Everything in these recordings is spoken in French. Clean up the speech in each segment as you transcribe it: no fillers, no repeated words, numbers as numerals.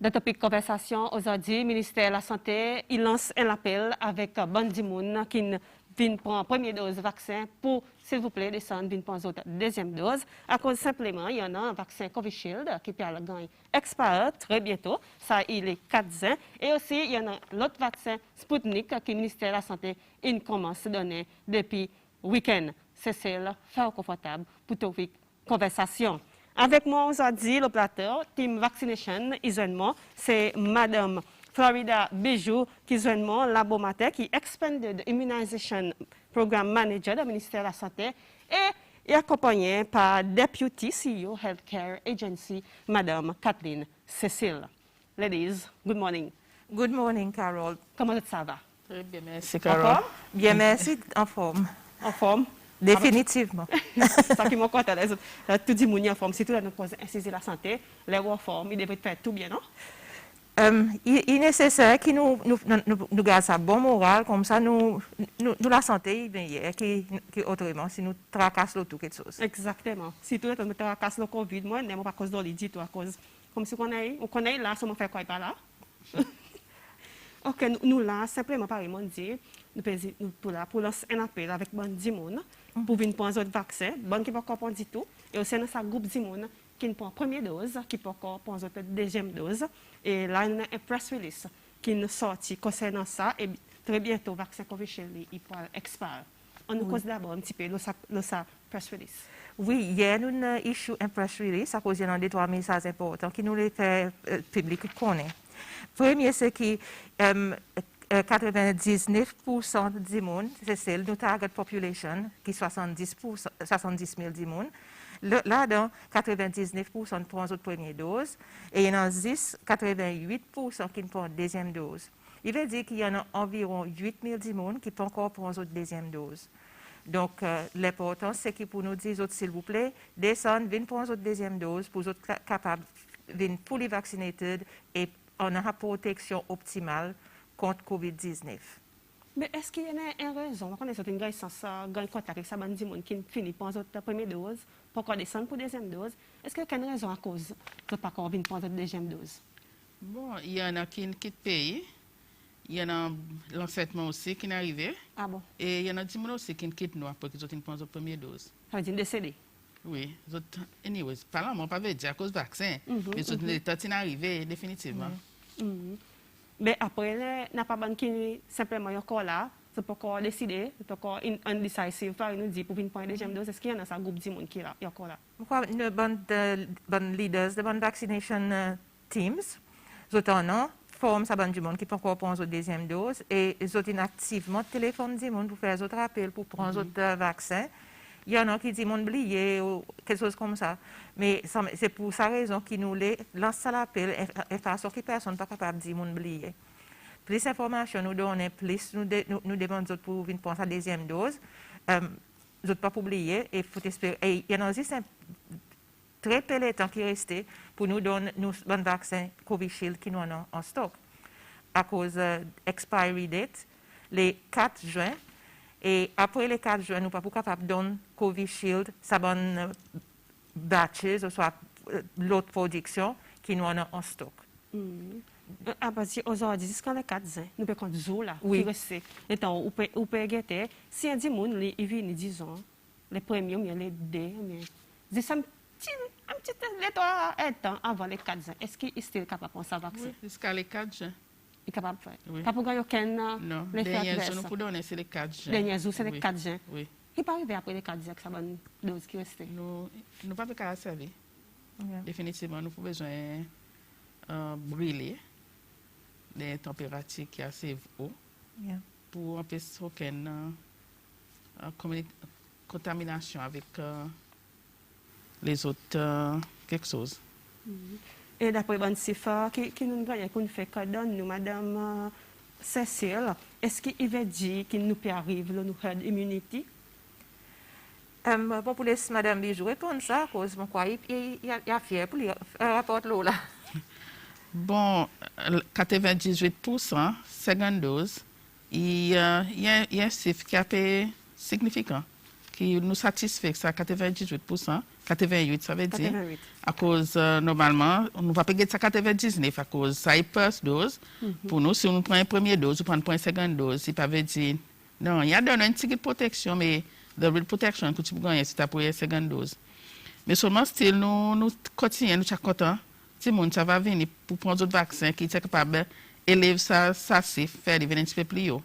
Le topic conversation aujourd'hui, le ministère de la Santé, il lance un appel avec Bandi Moun qui vient prendre première dose de vaccin pour, s'il vous plaît, descendre, vient prendre deuxième dose. À cause simplement, il y en a un vaccin Covishield qui peut gagner expire très bientôt. Ça, il est 4 ans. Et aussi, il y en a l'autre vaccin Sputnik que le ministère de la Santé il commence à donner depuis le week-end. C'est celle faire confortable pour topic conversation. Avec moi aujourd'hui, l'opérateur, Team Vaccination, isolement, c'est Madame Florida Bijou, qui isolement, laboratoire, qui Expanded Immunization Program Manager du ministère de la Santé, et accompagné par Deputy CEO Healthcare Agency, Madame Kathleen Cécile. Ladies, good morning. Good morning, Carol. Comment ça va? Très bien, merci, Carol. Bien, merci, en forme. En forme? Définitivement. Ça qui m'a content, tout le monde en forme, surtout dans notre insister la santé, les en forme, ils devraient faire tout bien, non? Il est nécessaire que nous gardions un bon moral, comme ça, nous la santé, qui autrement, si nous tracassons tout quelque chose. Exactement. Si tout le monde tracasse le Covid, moi, je n'aime pas à cause de l'idée, à cause, comme si on connaît là, si on fait quoi, pas là. Ok, nous là, simplement, par exemple, dire, nous pour lancer un appel avec Bandi Moun, pour venir prendre un vaccin, bon qui ne peut pas prendre du tout, et aussi dans ce groupe de monde qui prend la première dose, qui peut prendre la deuxième dose, et là, il y a un press release qui nous sorti concernant ça, et très bientôt, le vaccin Covishield, il pourra expirer. On nous cause d'abord un petit peu le press release. Oui, hier, nous avons issu un press release à cause de 2-3 messages importants qui nous les fait public connaître. Premier, c'est que 99% du monde, c'est celle de target population, qui est 70 000 du monde. Là-dedans, 99% prennent la première dose et il y en a 88% qui prennent la deuxième dose. Il veut dire qu'il y en a environ 8 000 du monde qui peuvent encore prendre la deuxième dose. Donc, l'important, c'est que pour nous dire, s'il vous plaît, descendez, venez prendre la deuxième dose pour être capable de fully vaccinated et on a une protection optimale contre COVID-19. Mais est-ce qu'il y a une raison? On connaît une contact avec ça, qui finit par la première dose, pour qu'on descende pour la deuxième dose. Est-ce qu'il y a une raison à cause de ne pas venir prendre la deuxième dose? Bon, il y en a qui quittent le pays. Il y en a l'enfaitement aussi qui est arrivé. Ah bon? Et il y en a des gens aussi qui quittent nous après qu'ils ont pris la première dose. Ça veut dire décédé? Oui. Anyways, pas là, on pas dire à cause du vaccin. Mais l'état est arrivé définitivement. Mais après, n'a pas qui simplement encore là, c'est pas encore décidé, c'est encore indecisive, par nous dit pour venir prendre la deuxième dose. Est-ce qu'il y en a un groupe de monde qui est là, encore là? Pourquoi les bonnes leaders, les bonnes vaccination teams, ils ont forme ça du monde qui peut encore prendre la deuxième dose et ils ont activement téléphone du monde pour faire d'autres appels pour prendre d'autres vaccins. Il y en a qui disent mon oublié ou quelque chose comme ça. Mais c'est pour sa raison qu'ils nous lancent l'appel et façon que personne n'est pas capable de dire mon oublié. Plus d'informations nous donnent, plus nous demandons pour venir prendre sa deuxième dose. Nous ne pas oublier et il faut espérer. Et il y en a aussi un très peu de temps qui reste pour nous donner un vaccin Covishield qui nous en en stock. À cause de l'expiry date, le 4 juin. Et après les 4 juin, nous ne sommes pas capables de donner Covishield, ça bonne batches, ou soit l'autre production qui nous en a en stock. Ah, parce qu'aujourd'hui, jusqu'à les 4 juin, nous pouvons jouer là, oui. Qui reste. Et donc, on peut guetter. Si un monde, il vient, disons, les premiers, ou les deux, mais c'est un petit temps avant les 4 juin. Est-ce qu'il est capable de prendre ça vaccin? Oui, jusqu'à les 4 juin. Il est capable de faire. Oui. Pas pour gagner aucun non, dernier jour, nous pouvons donner, c'est les 4 juin. Dernier jour, c'est les 4 juin. Oui. Il peut arriver après les 4 juin que ça bonne dose qui reste. Nous ne pouvons pas servir. Définitivement, nous avons besoin de brûler des températures qui sont assez hautes pour empêcher aucune contamination avec les autres quelque chose. Et d'après les chiffres qui nous gagne, qu'on fait que donne nous, Madame Cécile, est-ce qu'il veut dire qu'il nous peut arriver nous herd immunity? Bon, pour laisser Madame Bijou répondre ça, à cause mon quoi, il y a fier pour lui rapporter l'eau là. Bon, 98%, seconde dose, il y a un chiffre qui est significant, qui nous satisfait, ça 98%, 88, ça veut dire. 88. À cause, normalement, on ne va pas payer ça 99 à cause ça est first dose. Pour nous, si on prend une première dose, on prend une seconde dose, c'est pas veut dire. Non, il y a une petite protection, mais the real protection que tu peux gagner, c'est pour une seconde dose. Mais seulement, still, nous continuons, nous sommes contents. Si le monde ça va venir pour prendre d'autres vaccins qui sont capables d'élever ça, c'est faire des un petit peu plus haut.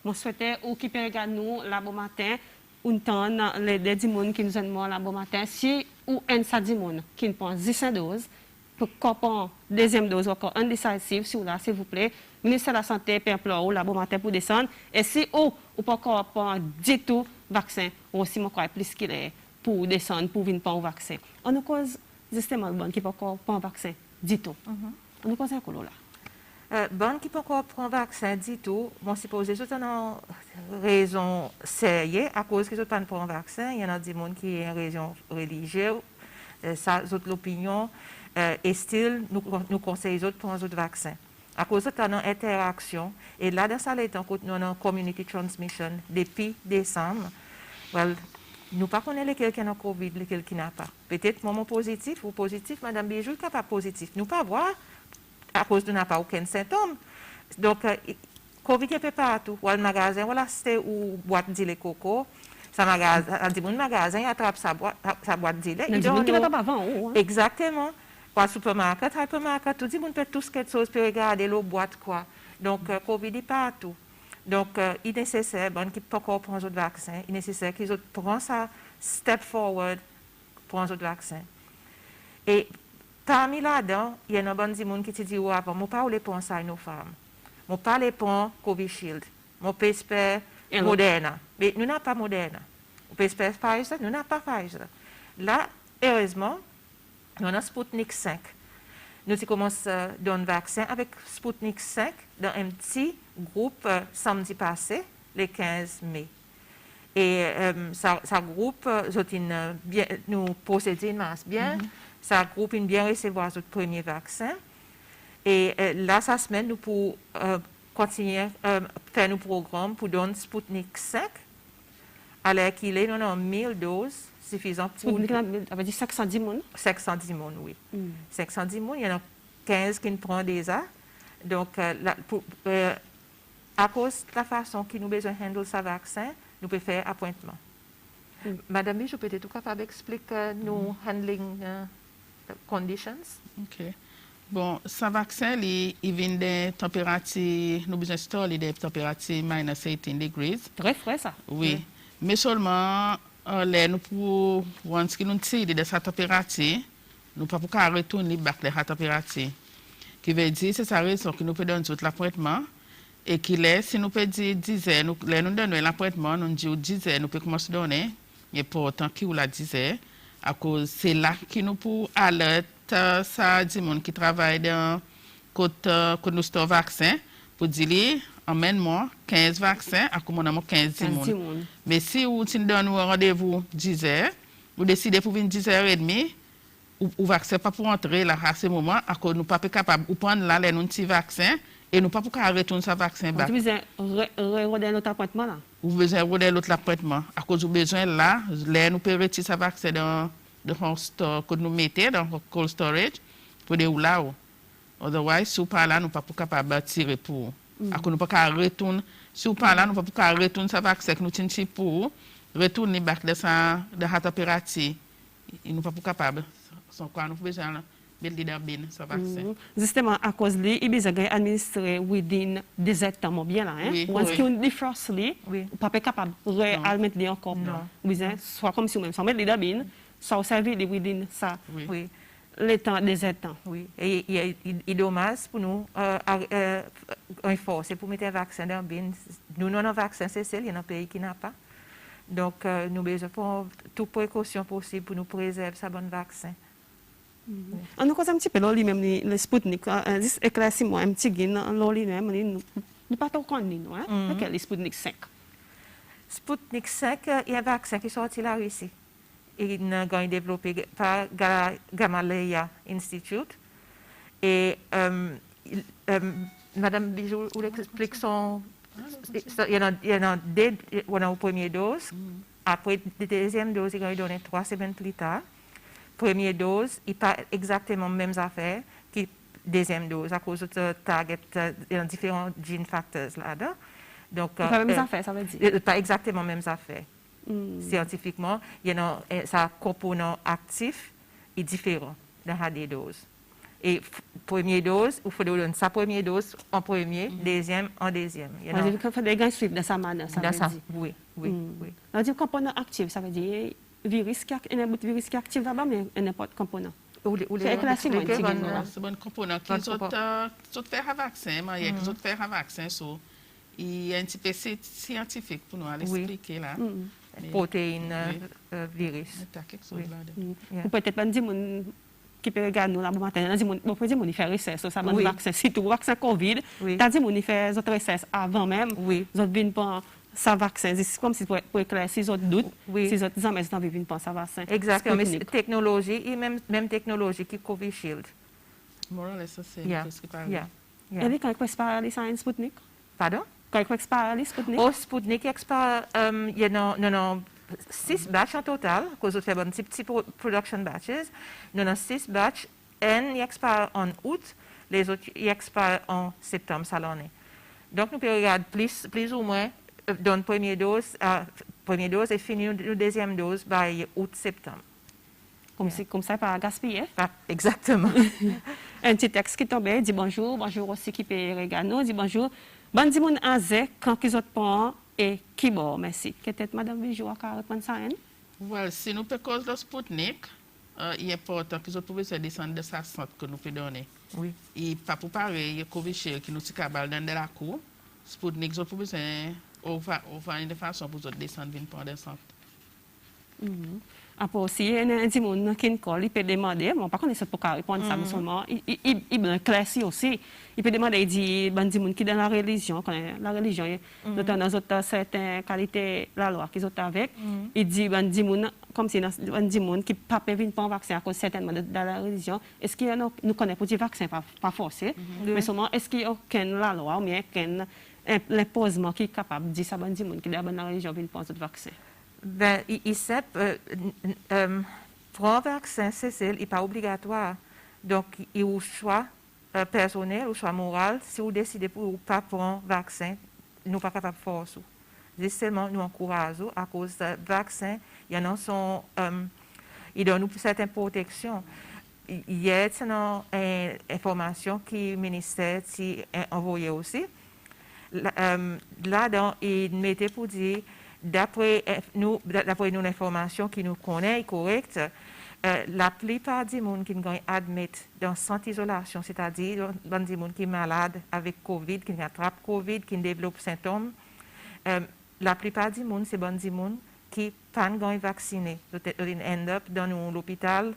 Je souhaitais occuper nous là bon matin, un temps les des gens qui nous ont là bon matin, si ou un ça dit qui prend 10 doses pour qu'on deuxième dose encore indécisive sur là s'il vous plaît, ministère de la santé peut implorer là bon matin pour descendre et si ou pas encore prendre du tout vaccin, ou aussi moi crois plus qu'il est pour descendre pour venir prendre vaccin. On nous cause justement bon qui pas encore prendre vaccin du tout. On nous cause un colo là. Bon qui peut encore prendre vaccin du tout, bon supposé c'est une raison sérieuse à cause qu'ils ne pas prendre vaccin, il y en a des gens qui ont une raison religieuse, ça c'est l'opinion et still nous conseillons les autres prendre d'autres vaccins. À cause de une interaction et là dans ça les temps nous avons community transmission depuis décembre. Well, nous ne connaissons pas lesquels qui ont Covid, lesquels qui n'ont pas. Peut-être moment positif ou positif, Madame Bijou n'est pas positif. Nous ne pouvons pas voir à cause de n'a pas aucun symptôme. Donc, Covid est pas partout. Ou le magasin, voilà, c'était où boîte de lait coco. Ça magasin attrape sa boîte de lait. Il y a avant. Exactement. Ou supermarché, hypermarché, tout le monde peut tout ce quelque chose pour regarder l'eau boîte quoi. Donc, Covid est partout. Donc, il est nécessaire, bon, qu'ils peuvent encore prendre d'autres vaccins, il est nécessaire qu'ils prennent ça, step forward, prendre d'autres vaccins. Et parmi là-dedans, il y a un bon monde qui te dit, ouais, bon, je ne parle pas ça à nos femmes. Je ne parle pas Covishield. Je peux espérer Moderna. Mais nous n'avons pas Moderna. On peut espérer Pfizer, nous n'avons pas Pfizer. Là, heureusement, nous avons Sputnik 5. Nous avons commencé à donner un vaccin avec Sputnik 5 dans un petit groupe samedi passé, le 15 mai. Et ça groupe, nous possédons une masse bien, ça groupe bien recevoir notre premier vaccin. Et là, cette semaine, nous pouvons continuer à faire nos programmes pour donner Sputnik 5, alors qu'il est dans 1000 doses suffisant pour... Sputnik, ça veut dire 510 personnes 510 personnes, oui. 510 personnes, il y en a 15 qui nous prennent déjà. Donc, à cause de la façon qu'il nous besoin de handle ce vaccin, nous pouvons faire appointement. Madame, je peux être capable d'expliquer nos handling conditions? OK. Bon, ce vaccin, il vient des températures, nous besoin de des températures minus 18 degrés. Très frais, ça. Oui. Mais seulement, nous pour ce qui nous tire de cette température, nous ne pouvons pas retourner back de cette température. Qui veut dire, c'est sa raison que nous pouvons donner tout l'appointement. Et qu'il est, si nous pouvons dire 10 heures, nous donnons l'appointement, nous disons 10 heures, nous pouvons commencer à donner. Et pour autant qu'il a 10 heures, à cause c'est là que nous pouvons alerter ça du monde qui travaille dans côté nous store vaccin pour dire emmène-moi 15 vaccins à comme on a 15 monde. Mais si vous donne un rendez-vous 10 heures, vous décidez pour venir 10h30, ou vaccin pas pour entrer là à ce moment à cause nous pas capable ou prendre là les petits vaccins et nous pas pour retourner ce vaccin back. Vous besoin regarder notre appointement là. Vous besoin regarder l'autre appointement à cause vous besoin là les nous peut retirer ce vaccin dans le store que nous mettez dans le cold storage pour des là. Otherwise si pas là nous pas capable tirer pour à cause nous pas retourner si pas là nous pas retourner ce vaccin que nous tenons pour retourner back de ça de la température. Ils nous pas capable sont quoi nous besoin ce vaccin. Justement, à cause de il besoin administrer within 17 ans, bien là. Hein? Once qu'on défroste, pas capable de maintenir encore. Besoin soit comme si vous même sans mettre les dabines, soit servir within ça. Oui. Le temps 17 ans. Oui. Et il est dommage pour nous, un force, c'est pour mettre un vaccin dans bin. Nous avons un vaccin, c'est celle, il y a un pays qui n'a pas. Donc, nous devons prendre toute précaution possible pour nous préserver ce bon vaccin. On nous cause un petit peu là, lui-même, le Sputnik. Éclaircis-moi un petit guin, là, lui-même, nous pas trop connus, nous, hein? Quel est Sputnik 5? Sputnik 5, il y a un vaccin qui est sorti là ici. Il a été développé par Gamaleya Institute. Et Madame Bijou, vous explique son. Il y en a deux, on a une première dose. après la deuxième dose, il va donner 3 semaines plus tard. Première dose, il pas exactement mêmes affaires que deuxième dose à cause de target différents gene factors là-dedans. Donc, pas mêmes affaires, ça veut dire. Pas exactement mêmes affaires. Scientifiquement, il y a un component actif est différent dans la deux doses. Et première dose, il faut donner sa première dose en premier, deuxième en deuxième. On dit qu'il faut des grands suivre dans sa manière, ça veut dire. Oui. On dit component actif, ça veut dire virus qui est actif là-bas, mais n'importe component. C'est éclaircissement, c'est un component qui fait un vaccin, mais qui fait un vaccin, il y a un petit peu scientifique pour nous expliquer là. Protéines, virus. Ou peut-être pas dire qui peut regarder nous là bon matin, on peut dire qu'on fait recherche sur ça bon vaccin, surtout vaccin Covid. T'as dit on fait autres recherches avant même. Ils viennent pas ça vaccin, c'est comme si pour éclaircir si autres doutes, si autres jamais dans viennent pas ça vaccin. Exactement, mais technologie et même technologie qui Covishield. Moral ça c'est presque pareil. Et quand expire les signes Sputnik? Pardon? Quand expire les Sputnik? Oh, Sputnik expire il y a 6 batchs en total, cause de faire un petit production batches. Nous avons 6 batchs, un expire en août, les autres expirent en septembre, ça l'année. Donc nous pouvons regarder plus ou moins dans la première dose et finir la deuxième dose par août-septembre. Comme ça, pas gaspiller. Exactement. Un petit texte qui tombait, dit bonjour aussi qui peut regarder, dit bonjour. Bon, dis-moi, quand ils ont pas et qui bon, merci. Peut-être Madame Bijou a répondre ça, hein? Well, si nous pouvons cause le Sputnik, il est important que nous pouvons descendre de sa santé que nous pouvons donner. Oui. Et pas pour parler, il y a Covishield qui nous tient dans la cour. Sputnik, nous pouvons faire une façon pour descendre d'une part de santé. Après aussi, il y a un monde qui il peut demander, bon, par contre, il ne peut pas répondre ça, mais seulement, il est classique aussi. Il peut demander, il dit, bon, des gens qui dans la religion, notamment dans certaines qualités, la loi qu'ils ont avec, il dit, bon, des gens, comme si des gens qui ne peuvent pas venir pour un vaccin à cause certainement de la religion, est-ce qu'il y a, nous connaissons pour des vaccins pas forcés, mais seulement, est-ce qu'il y a aucune la loi ou bien aucun imposement qui est capable de dire ça, bon, des gens qui dans la religion viennent pour un vaccin? Ben, pour un vaccin, n'est pas obligatoire. Donc, il y a un choix personnel ou choix moral. Si vous décidez pour ne pas prendre un vaccin, nous ne sommes pas capables de faire ça. C'est seulement nous encourageons à cause du vaccin. Il y en a ils donnent certaines protections. Il y a une information que le ministère a envoyée aussi. Là-dedans, il mettait pour dire d'après nous l'information qui nous connaît est correcte, la plupart des gens qui sont admis dans centre d'isolation, c'est-à-dire des gens qui sont malades avec Covid, qui attrapent Covid, qui développent symptômes, la plupart des gens, c'est des gens qui ne sont pas vaccinés. Ils end up dans l'hôpital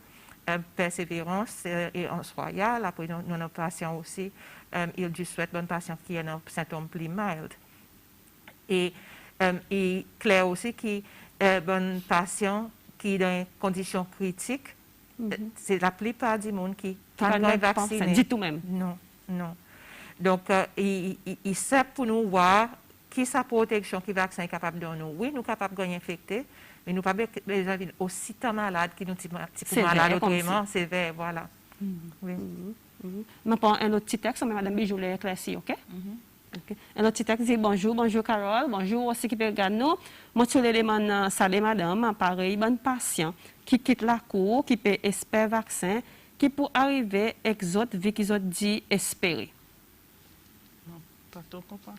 Persévérance et en Royal. Après, nous avons patients aussi, ils souhaitent un patient qui a un symptôme plus mild. Et clair aussi que bon patient qui est dans une condition critique, c'est la plupart des gens qui ne sont pas vaccinés. Du tout même. Non. Donc, il sert pour nous voir qui sa protection que le vaccin est capable de nous. Oui, nous sommes capables de gagner infecté, mais nous ne sommes pas aussi malades que nous sommes malades autrement. C'est vrai, voilà. Oui. Nous avons un autre petit texte, mais Mme Bijou l'a éclairci, OK? Okay. Un autre texte dit bonjour Carole, bonjour aussi qui peut regarder nous. Moi, je demande ça de madame, pareil, bon patient qui quitte la cour, qui peut espérer vaccin, qui pour arriver exote, vu qu'ils ont dit espérer. Pas trop comprendre.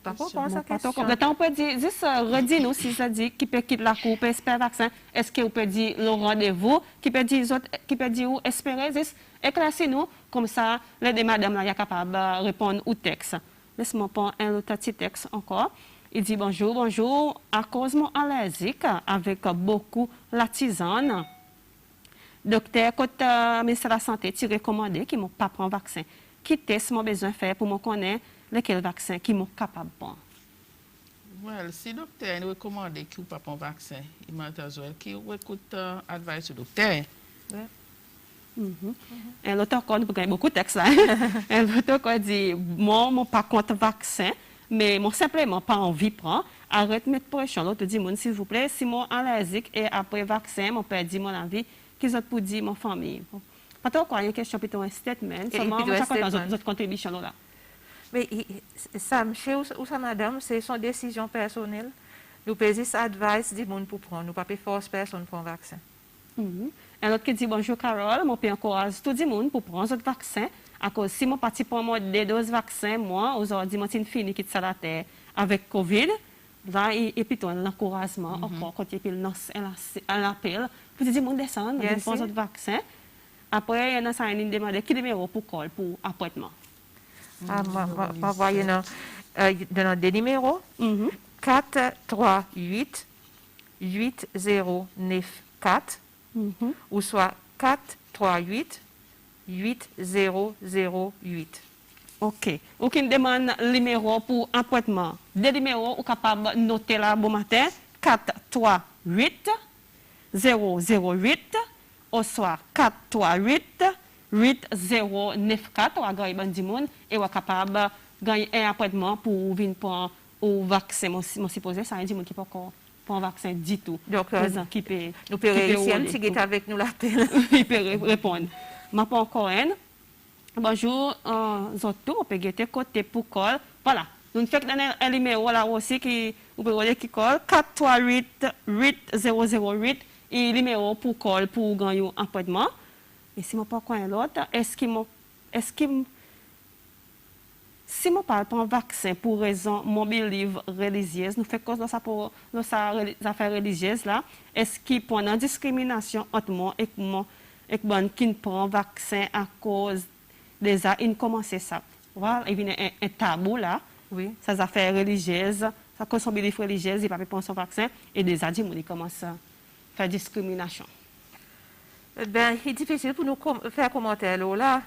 On peut dire, juste redis-nous si ça dit qui peut quitter la cour, peut espérer vaccin. Est-ce qu'on peut dire le rendez-vous, qui peut dire espérer, juste éclaircissez-nous, comme ça, les deux madame là, est capable de répondre au texte. Laisse-moi prendre un autre petit texte encore. Il dit bonjour, à cause de mon allergique avec beaucoup la tisane. Docteur, quand le ministère de la Santé t'a recommandé qu'il ne pas prendre vaccin, qui test mon besoin de faire pour me connaître lequel vaccin qui est capable de prendre? Well, si le docteur a recommandé qu'il ne pas prendre vaccin, il m'a dit qu'il écoute advice du docteur. Et l'autre encore, nous avons beaucoup de textes là. Et l'autre encore dit, moi, je ne suis pas contre le vaccin, mais moi, simplement pas envie de prendre. arrête mettre pression. L'autre dit, s'il vous plaît, si moi allergique et après vaccin, mon père dit mon avis, qu'ils ont pour dire mon famille. Pas trop quoi, il y a une question plutôt un statement. Seulement, on va faire notre contribution là. Mais ça, chez ou ça, madame, c'est son décision personnelle. Nous pouvons juste advice du monde pour prendre. Nous ne pouvons pas forcer personne pour un vaccin. Un autre qui dit bonjour Carole, moi, je encourage tout le monde pour prendre ce vaccin. À cause si mon parti pour moi des doses vaccins, moi, aujourd'hui, moi, c'est fini qui la terre avec Covid. Là, et puis, un encouragement, encore, quand il y a un appel, pour dire, mon descendre, pour prendre ce vaccin. Après, il y a un demande qui numéro pour call, pour appointement. On va donner des numéros. 438 8094 ou soit 438 8008. OK. Ou qui demande le numéro pour appointement. Des numéros, ou capable de noter là bon matin. 438 008 ou soit 438 8094 ou à gagner bandi monde et ou capable gagner un appointement pour venir prendre au vaccin. Moi supposé ça un dit monde qui pas encore pour un vaccin du tout. Donc qui peut nous pouvons réussir si est avec nous l'appel. Il peut répondre. Ma pas encore un. Bonjour, Zoto, on peut guetter côté pour call. Voilà. Nous faisons un numéro là aussi qui vous pouvez qui call 438 8008 et numéro pour call pour gagner un appointement. Et si je pas un l'autre, si je parle pour un vaccin pour raison mobile livre religieuse, nous faisons cause de ça pour nos affaires religieuses là, est-ce qu'il y a une discrimination entre moi et bon qui prend vaccin à cause déjà il commence ça. Voilà, il y a un tabou là. Oui. Ces affaires religieuses, ça cause son livre religieuse, il pas prendre son vaccin et déjà il commence à faire discrimination. Ben, c'est difficile pour nous faire commentaire là.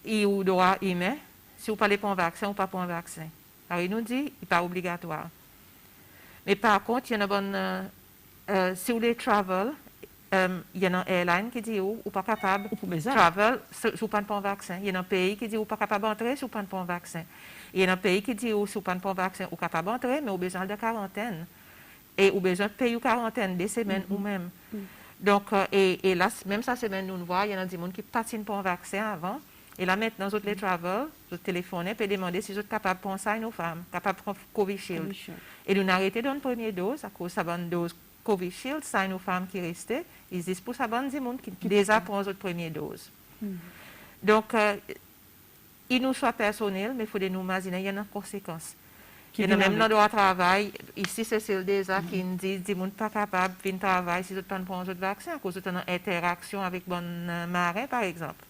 Il ou droit aimer. Si vous parlez pour un vaccin ou pas pour un vaccin. Alors, il nous dit, il n'est pas obligatoire. Mais par contre, il y a une bonne. Si vous voulez travel, il y a une airline qui dit ou pas capable de travel si vous ne pas un vaccin. Il y a un pays qui dit ou pas capable d'entrer si vous ne pas un vaccin. Il y a un pays qui dit ou si vous ne pas un vaccin ou capable d'entrer, mais vous avez besoin de quarantaine. Et vous avez besoin de payer une quarantaine, des semaines ou même. Donc, et là, même cette semaine, nous voyons, il y a des gens qui patinent pour un vaccin avant. Et là, maintenant, vous les travel, vous téléphonez, puis demander si vous êtes capable de prendre ça à nos femmes, capable de prendre Covishield. Et nous arrêtons dans une première dose, à cause de la bonne dose Covishield, ça nos femmes qui restaient, ils disent pour ça, bonne gens qui déjà prennent votre première dose. Donc, il nous soit personnel, mais il faut nous imaginer, il y a une conséquence. Il y a même dans le travail, ici, c'est déjà qui nous dit que pas capable de travailler si vous ne prenez pas votre vaccin, à cause de une interaction avec bon marin, par exemple.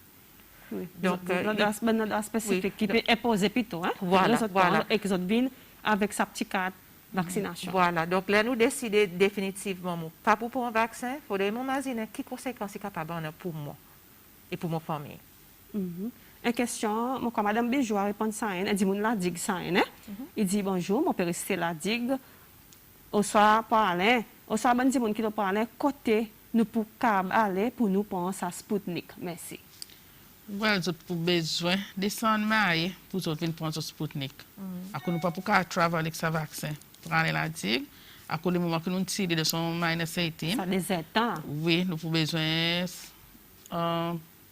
Oui. Donc, dans spécifique qui peut imposer plutôt, hein? Voilà. Et qu'ils viennent avec sa petite carte vaccination. Voilà. Donc, là, nous décidons définitivement, pas pour un vaccin, il faudrait m'imaginer quelles conséquences est capable pour moi et pour ma famille. Une question, quand Mme Bijou a répondu ça, elle dit, la digue ça, il dit, bonjour, mon père c'est la digue, au soir parler, au soir, bon, dit, mon qui doit parler, côté, nous pour aller, pour nous penser à Sputnik. Merci. Well, vous avez besoin de descendre marier pour vous venir prendre ce Sputnik. Nous ne pouvons pas travailler avec ce vaccin. Prendre la digue, à cause du moment que nous tirons de son minus 18. Ça des temps. Oui, nous avons besoin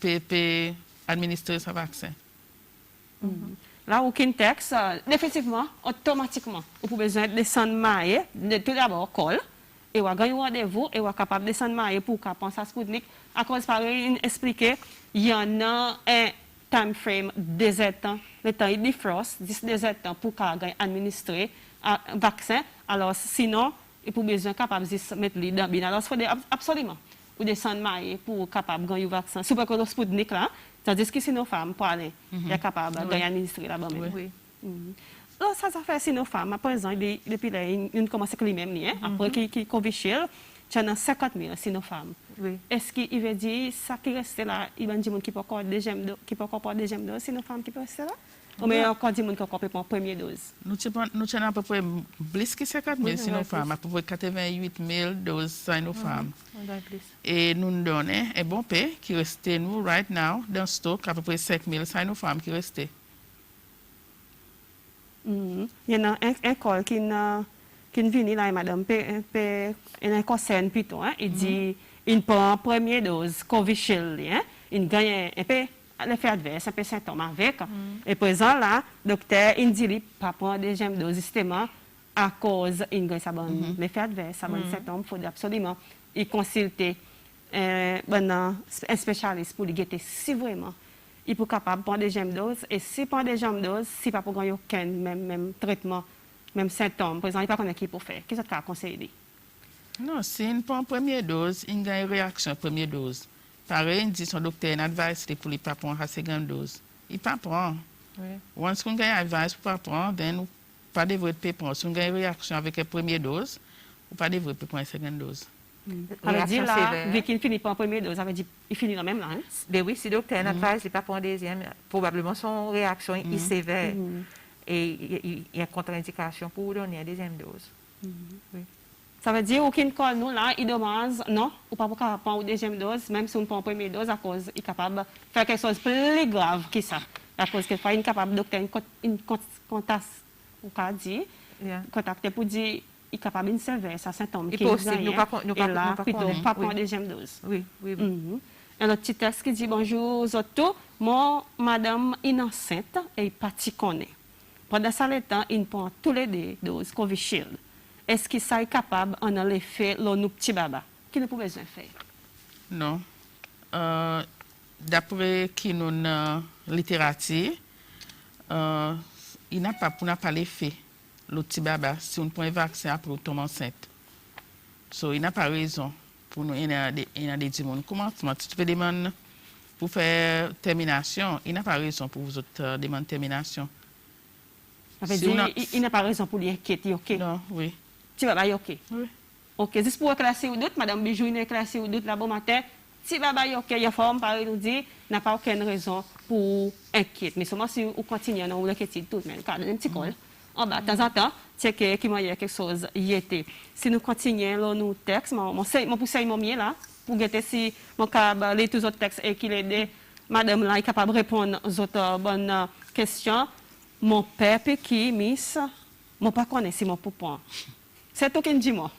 de administrer ce vaccin. Là, aucun texte, définitivement, automatiquement, vous avez besoin de descendre marier, tout d'abord, call, et vous avez un rendez-vous, et vous êtes capable de descendre marier pour penser à Sputnik. À cause de expliquer, il y en a un time frame de 7 ans, le temps il défroste, 10 ans pour administrer un vaccin. Alors, sinon, il faut besoin capable de mettre les dans bien. Alors, il faut absolument ou descendre marier pour capable de gagner un vaccin. Si vous avez un Sputnik là, tandis que si nos femmes pour aller, il est capable de administrer là-bas même. Oui. Alors, ça fait si nos femmes, par exemple, depuis là, ils commencent avec lui-même, après qui Covishield, il y a 50 000 si nos femmes. Oui. Est-ce qu'il veut dire ça qui reste là, il y a des gens qui peuvent encore deuxième dose, si nos femmes qui peuvent rester là? Ou bien encore des gens qui peuvent prendre première dose? Nous avons à peu près plus que 50 000 si nos femmes, à peu près 88 000 doses si nos femmes. Et nous donnons un bon paix qui reste nous, right now, dans le stock, à peu près 5 000 si nos femmes qui restent. Il y en a un call qui n'a qui vient là, madame, il concerne plutôt, hein, il dit, il prend première dose Covishield, hein, il gagne un peu l'effet adverse, un peu symptômes avec. Et présent là, docteur, il dit, il pas prendre deuxième dose, justement, à cause, il gagne sa bonne l'effet adverse, sa bonne symptôme, il faut absolument, il consulter un spécialiste pour lui guetter si vraiment il peut capable de prendre deuxième dose. Et si prend deuxième dose, si pas pour gagner aucun même traitement, même symptôme, par exemple, il pas connaît qui pour faire. Qu'est-ce que tu as conseillé? Non, si il prend première dose, il a une réaction première dose. Pareil, il dit son docteur une advice pour ne pas prendre la seconde dose. Il ne pas prendre. Once qu'on a une advice pour ne pas prendre, then pas développer prendre. Si on a une réaction avec la première dose, ou pas développer prendre la seconde dose. Ça veut dire là, vu qu'il finit par première dose, ça veut dire qu'il finit la même là. Hein? Ben oui, si le docteur n'advise, il ne pas prendre deuxième, probablement son réaction est sévère. Et il y a contre-indication pour donner la deuxième dose. Oui. Ça veut dire qu'aucun cas nous là, il demande non, ou pas pour prendre la deuxième dose, même si on prend la première dose, à cause il est capable de faire quelque chose de plus grave que ça. À cause qu'il est incapable de docteur contacter pour dire il est capable de sévère, ça symptôme qui est et là, plutôt pas prendre la deuxième dose. Oui. Un autre petit texte qui dit bonjour Zoto, moi madame est enceinte et pas t'y connaît. Pendant ce temps, il prend tous les deux doses Covishield. Est-ce que ça est capable en l'effet le petit baba? Qui ne peut besoin faire? Non. D'après qui nous littérature, il n'a pas l'effet le petit baba si on prend un vaccin après on tombe enceinte. So, il n'a pas raison pour nous. Il y a des gens comment tu peux demander pour faire termination. Il n'a pas raison pour vous autres demander termination. Ça veut dire il n'a pas raison pour lui inquiéter, ok? Non, oui. Tu vas bien, ok? Oui. Ok, juste pour éclaircir ou d'autres, Madame Bijou, il a éclairci ou d'autres là bon matin. Si va bien, ok, il y a forme, pareil, nous dit, n'a pas aucune raison pour inquiéter. Mais seulement si vous continuez, non, vous inquiétez tout de même. Car un petit col. En bas, de temps en temps, c'est qu'il y a quelque chose y était. Si nous continuons nos textes, mon poussé mon mieux là, pour guetter si mon cas les tous autres textes et qu'il aide Madame là est capable de répondre aux autres bonnes questions. Mon père qui miss, mon pas connaît si mon poupon. C'est tout qu'il dit moi.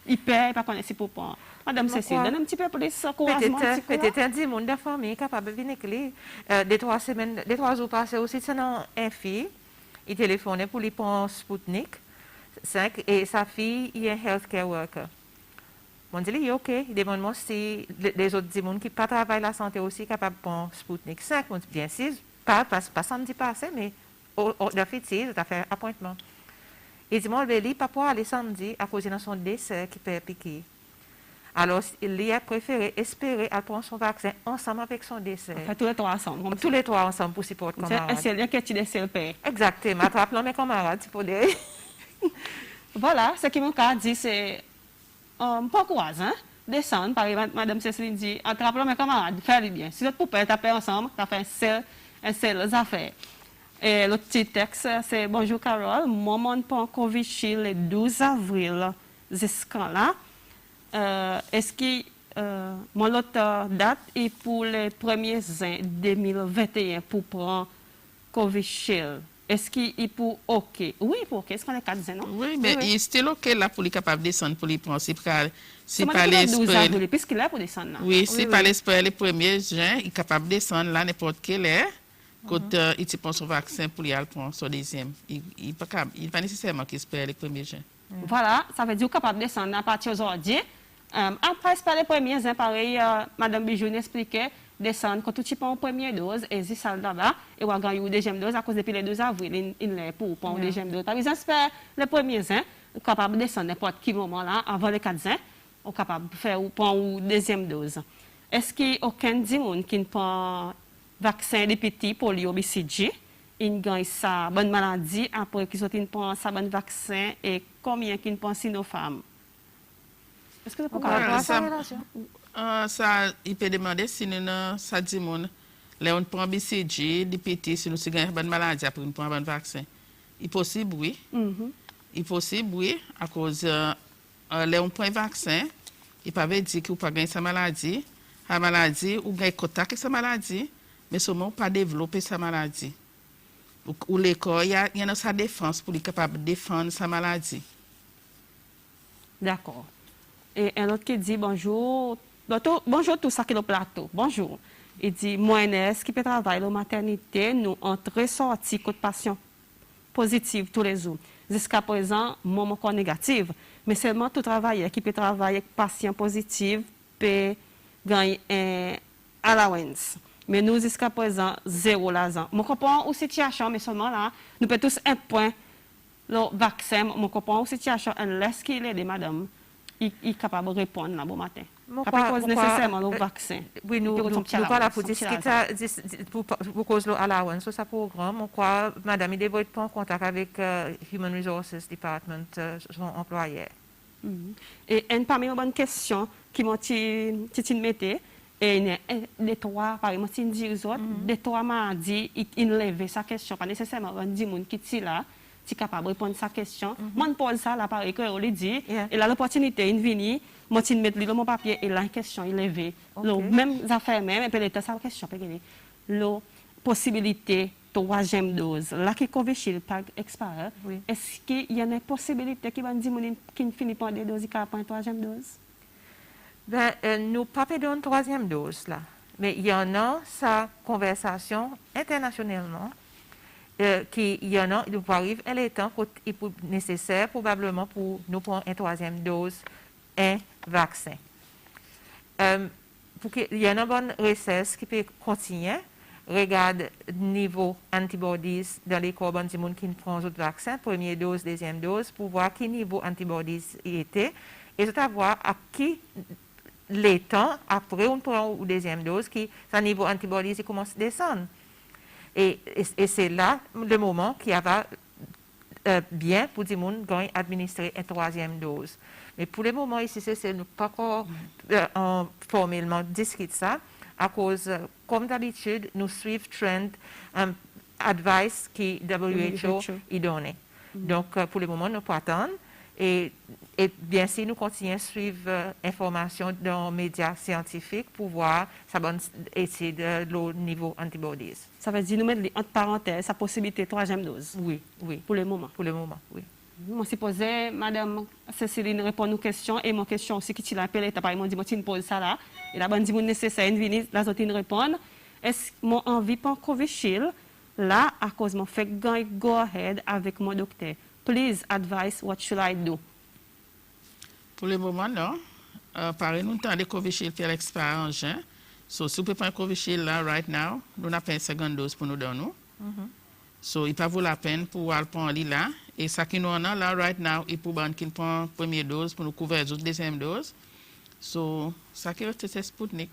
Il perd, il pas connaît si poupon. Madame Cécile, donne un petit peu plus de encouragement. Peut-être un dit monde de famille capable de venir clé. Des 3 jours passés aussi, c'est un fille. Il téléphonait pour lui prendre Sputnik 5 et sa fille il est un healthcare worker. On dit il est ok. Il demande si les autres gens qui pas travaillent la santé aussi capables de prendre Sputnik 5. On dit bien sûr, pas samedi passé, mais la fille dit, tu as fait appointment. Il dit moi il pas pouvoir aller samedi à cause de son décès qui peut piquer. Alors, il a préféré espérer à prendre son vaccin ensemble avec son décès. Enfin, tous les 3 ensemble. Tous les 3 ensemble pour supporter camarades. C'est bien que tu décès le père. Exactement. Attrape mes camarades, c'est pour dire. Voilà, ce qui m'a dit, c'est pas courage, hein? Descendre, par exemple, Madame Cécile dit, attrape mes camarades, fais-le bien. Si votre poupée tapez ensemble, tu as fait un seul affaire. Et le petit texte, c'est bonjour Carole, moment pour Covishield le 12 avril jusqu'à là. Est-ce que mon autre date est pour les 1er juin 2021 pour prendre Covishield? Est-ce qu'il est pour OK? Oui, pour OK. Est-ce qu'on est 4 ans, non? Oui, mais il est still OK là pour lui capable de descendre pour lui prendre. C'est pas l'esprit. Puisqu'il est pour descendre là. Oui, c'est pas l'esprit le 1er juin, il est capable de descendre là n'importe quelle heure. Quand il prend son vaccin pour lui prendre son deuxième. Il n'est pas nécessairement qu'il espère le 1er juin. Voilà, ça veut dire qu'il est capable de descendre à partir d'aujourd'hui. Après, c'est pas le 1er juin, pareil, Madame Bijou expliquait, descendre quand tu prends une première dose, et si ça là-bas, et on va gagner une deuxième dose à cause depuis le 2 avril, il est pour prendre une deuxième dose. Par exemple, j'espère le 1er juin, on est capable de descendre n'importe quel moment là, avant le 4 juin, on est capable de faire prendre une deuxième dose. Est-ce qu'il y a aucun monde qui ne prend vaccin de petit polio BCG, il gagne sa bonne maladie après qu'il prend sa bonne vaccin et combien qu'il prend Sinopharm? Est-ce que c'est pour ça, il peut demander si nous ça dit là on prend BCG, des petits, si nous avons une bonne maladie après on prend un bon vaccin. Il est possible, oui. Il est possible, oui, à cause là on prend un vaccin, il ne peut pas dire qu'il n'a pas gagné sa maladie. La maladie, ou gagne contact avec sa maladie, mais seulement pas développer sa maladie. Ou le corps, il y a sa défense pour être capable de défendre sa maladie. D'accord. Et un autre qui dit bonjour, bonjour tout ça qui est le plateau, bonjour. Il dit, moi, Inès, qui peut travailler à la maternité, nous entrons sortis côté patient positive tous les jours. Jusqu'à présent, moi, encore négative. Mais seulement tout travailleur qui peut travailler avec patient positif peut gagner un allowance. Mais nous, jusqu'à présent, zéro l'argent. Je comprends aussi la situation, mais seulement là, nous pouvons tous un point le vaccin. Je comprends aussi la situation, unless qu'il est madame, il est capable de répondre là bon matin. Pas cause nécessairement le vaccin. Oui, nous pas là pour discuter pour cause de l'allowance. Ça programme, quoi, madame, il devrait être en contact avec Human Resources Department, son employeur. Et une parmi les bonnes questions qui m'ont été et les trois, par exemple, les trois m'a dit, il lève sa question, pas nécessairement on dit moun qui est là, qui est capable de répondre à sa question. Moi, je pose ça, là, pareil, que on lui dit, et là, l'opportunité, il vient, moi, je mets mon papier, et là, la question, il lève. Même affaire, même, et puis, l'état, sa question, la possibilité, troisième dose, là, qui Covishield pas expire, est-ce qu'il y a une possibilité qui va dire qui finit par des doses, qui a pas une troisième dose? Ben, nous pas perdons une troisième dose là, mais il y en a sa conversation internationalement qui il y en a, il arrive à l'état il est nécessaire probablement pour nous prendre une troisième dose, un vaccin. Pour qu'il y en a une bonne recherche qui peut continuer. Regarde niveau antibodies dans les corps du monde qui prend autres vaccins, première dose, deuxième dose, pour voir quel niveau antibodies il était, et c'est à voir à qui les temps après on prend une deuxième dose, qui son niveau antibodies il commence à descendre. Et c'est là le moment qui va bien pour du monde administrer une troisième dose. Mais pour le moment ici, c'est pas encore formellement discuté ça. À cause, comme d'habitude, nous suivons trend advice qui WHO y donne. Donc, pour le moment, nous pas attendre. Et bien sûr, nous continuons à suivre l'information dans les médias scientifiques pour voir ça va essayer de le niveau antibodies. Ça veut dire nous mettre entre parenthèses sa possibilité de troisième dose. Oui. Pour le moment. Pour le moment, oui. Moi, supposé, Madame Céciline répond aux questions et mon question aussi qui l'appelle, t'as pas dit, moi, tu me poses ça là. Et là, dit, nécessaire, une vini, la autre répond. Est-ce que mon envie pour Covishield, là, à cause de mon fait, go ahead avec mon docteur. Please advise what should I do? Pour le moment, non. Pareil, nous avons des Covishield qui expirent en juin. So, si vous pouvez prendre Covishield là, right now, nous avons une seconde dose pour nous donner. So, il pas vaut la peine pour aller prendre là. Et ça qui nous en a là, right now, il faut qu'il prend première dose pour nous couvrir la deuxième dose. So, ça qui reste, c'est Sputnik.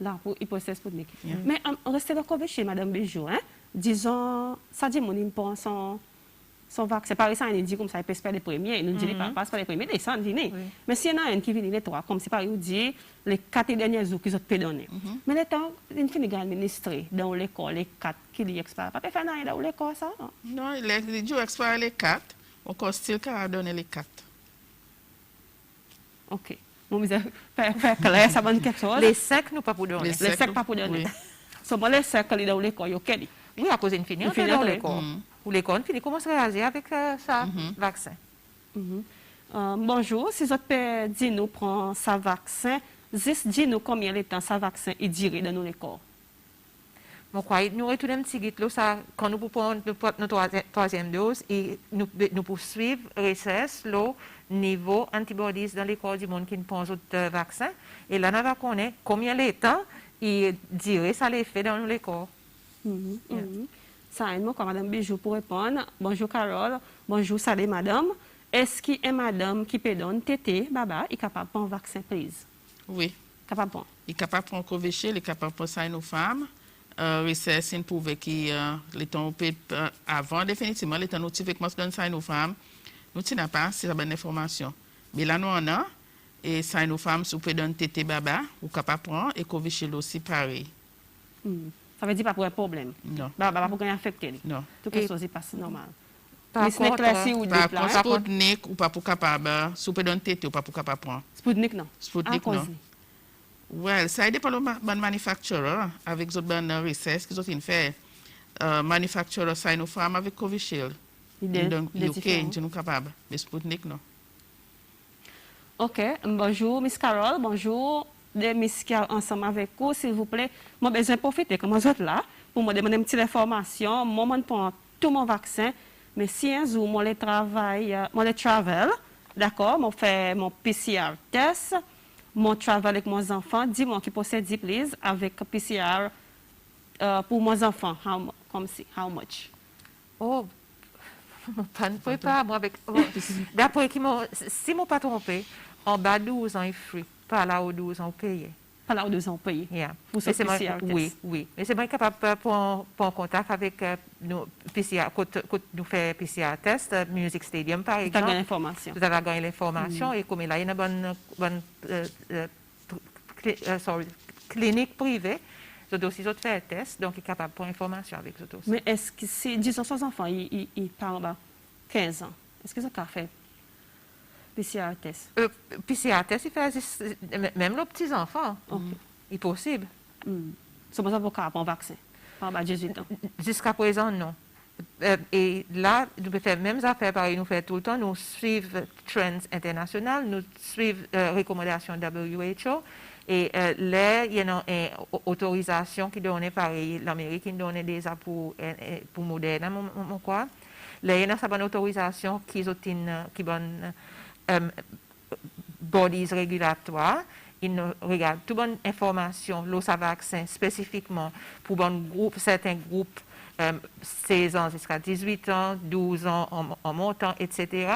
Là, il peut c'est Sputnik. Mais on reste dans Covishield, Madame Bijou, hein? Disons, ça dit, mon prend son vaccin. Par exemple, il dit comme ça, il peut se faire les premiers. Il nous dit, il ne passe pas les premiers, il s'en vient. Mais s'il y en a un qui vient les trois, comme c'est par exemple, dit, les 4 derniers jours qu'ils ont pu donner. Mais le temps, il finit d'administrer dans l'école, les 4 qui lui expirent. Pas faire rien dans l'école, ça? Non, les jours expirent les 4, encore still qu'à donner les 4. OK. Bon, vous faire clair, ça va quelque chose. Les 5, nous pas pour donner. Les 5 pas pour donner. So, les 5 qui sont dans l'école, OK. Oui, à cause d'une finir dans l'école. Ou l'école finit commence à réagir avec ça vaccin. Bonjour, si vous pouvez dire nous prend ça vaccin, juste dis nous combien de temps ça vaccin est duré dans nos corps. Bon, quoi, nous retournons un petit guide ça quand nous prenons notre troisième dose et nous poursuivons recherche le niveau antibodies dans les corps du monde qui prend autre vaccin et là nous va connaître combien de temps il duré ça l'effet dans les corps. Ça aide moi comme Madame Bijou pour répondre. Bonjour Carole, bonjour salut Madame. Est-ce qu'il y a madame qui peut donner tété, baba, est capable de prendre vaccin prise? Oui. Capable de prendre? Il est capable de prendre Covishield, il est capable de prendre Sinopharm. Recherche a prouvé que les temps avant définitivement les temps notifié que moi je donne Sinopharm, nous n'avons pas cette bonne information. Mais là nous en a et Sinopharm si vous pouvez donner tété baba, vous capable de prendre et Covishield aussi pareil. Ça veut dire pas pour un problème. Non. Pas pour affecter. Non. Tout quelque chose passe normal. Par contre, Sputnik ou pas pour capable, si vous pouvez donner tété ou pas pour capable prendre. Sputnik non. Sputnik non. Well, ça dépend de bon manufacturer avec les bonnes recherches qu'ils ont fait. Manufacturer Sinopharm avec Covishield. Donc, OK, nous sommes capables. Mais Sputnik non. OK. Bonjour, Miss Carole. Bonjour, des Miss qui sont ensemble avec vous, s'il vous plaît. Moi, besoin de profiter comme vous êtes là pour me demander une petite information. Moi, je prends tout mon vaccin. Mais si un jour, moi, je travaille, moi, je travel, d'accord, moi, fais mon PCR test, moi, travaille avec mes enfants. Dis-moi qui possède, please, avec PCR pour mes enfants. Comme si, how much? Oh, pas moi avec. D'après qui m'ont, si je ne pas trompé, en bas de 12 ans, il free. Pas là aux 12 ans, payé. Pas là où 2 ans payés. Yeah. Pour ce PCR test. Oui. Mais c'est moi capable de prendre contact avec nous, PCR, quand nous faisons PCR test, Music Stadium par exemple. Tu as l'information. Vous avez gagné l'information et comme là, il y a une bonne clinique privée. Ils ont aussi fait un test, donc ils sont capables de prendre l'information avec eux aussi. Mais est-ce que si, disons, son enfant, il parle 15 ans, est-ce que ça a fait PCR test? PCR test, il fait même nos petits-enfants. Il est possible. C'est pour ça qu'on a un vaccin, par 18 ans. Jusqu'à présent, non. Et là, nous faisons les mêmes affaires, pareil, nous faisons tout le temps, nous suivons trends internationaux, nous suivons recommandations WHO. Et là, il y a une autorisation qui donne, pareil, l'Amérique qui donne déjà pour Moderna, quoi. Là, il y a une autorisation qui donne bodies régulatoires. Ils regardent toute bonne information, l'eau vaccin spécifiquement pour certains groupes, 16 ans jusqu'à 18 ans, 12 ans en montant, etc.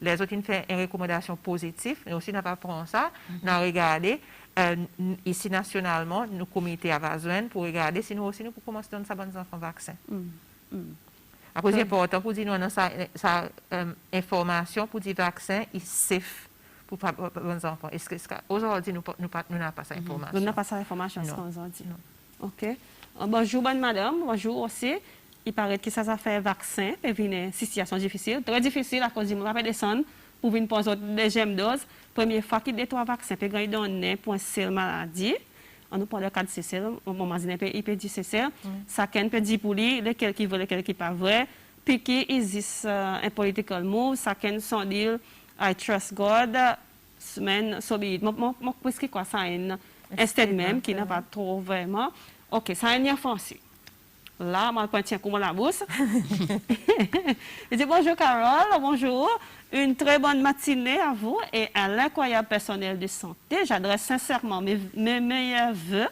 Les autres, ils font une recommandation positive. Nous aussi, nous n'avons pas pris ça. Nous avons regardé. Ici, nationalement, nous comité à besoin pour regarder si nous aussi nous pouvons commencer à donner ça aux enfants vaccins. Après, c'est important pour dire nous ça information pour dire vaccin est safe pour les enfants. Est-ce que aujourd'hui nous n'avons pas cette information? Nous n'avons pas cette information aujourd'hui. OK. Bonjour, bonne madame. Bonjour aussi. Il paraît que ça a fait vaccin et une situation difficile, très difficile à cause du monde va descendre pour venir pour une deuxième dose. Première fois qu'il y a 3 vaccins, puis il donne pour une seule maladie. On nous parle de cas de CCL, on peut dire CCL. Ça peut dire pour lui, lesquels qui veulent, lesquels qui ne pas vrai. Puis qu'il existe un political move, ça peut son deal, I trust God, semaine, so be it. Moi, presque quoi, ça un statement qui n'a pas trop vraiment. OK, ça a un français. Là, moi, je tiens comme la bourse. Je dis bonjour Carole, bonjour. Une très bonne matinée à vous et à l'incroyable personnel de santé. J'adresse sincèrement mes meilleurs vœux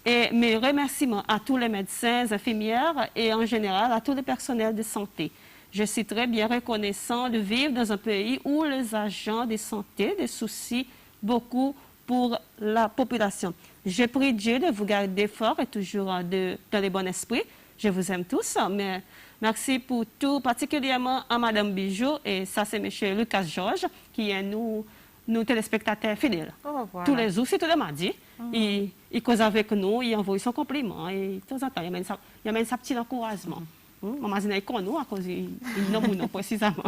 et mes remerciements à tous les médecins, infirmières et en général à tous les personnels de santé. Je suis très bien reconnaissant de vivre dans un pays où les agents de santé se soucient beaucoup pour la population. Je prie Dieu de vous garder fort et toujours dans le bon esprit. Je vous aime tous, mais merci pour tout, particulièrement à Madame Bijou, et ça c'est M. Lucas Georges, qui est nous téléspectateurs fidèles. Oh, voilà. Tous les jours, c'est tous les mardis, il cause avec nous, il envoie son compliment, et de temps en temps, il amène sa petit encouragement. Maman Zina est con nous à cause il non précisément.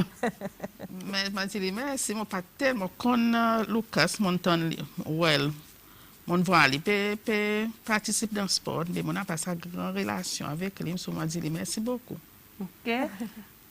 Mais merci, mon pas tellement con Lucas Monton well. Mon voix il peut participer dans le sport, mais mon n'a pas sa grande relation avec lui, so m'a dit merci beaucoup. OK.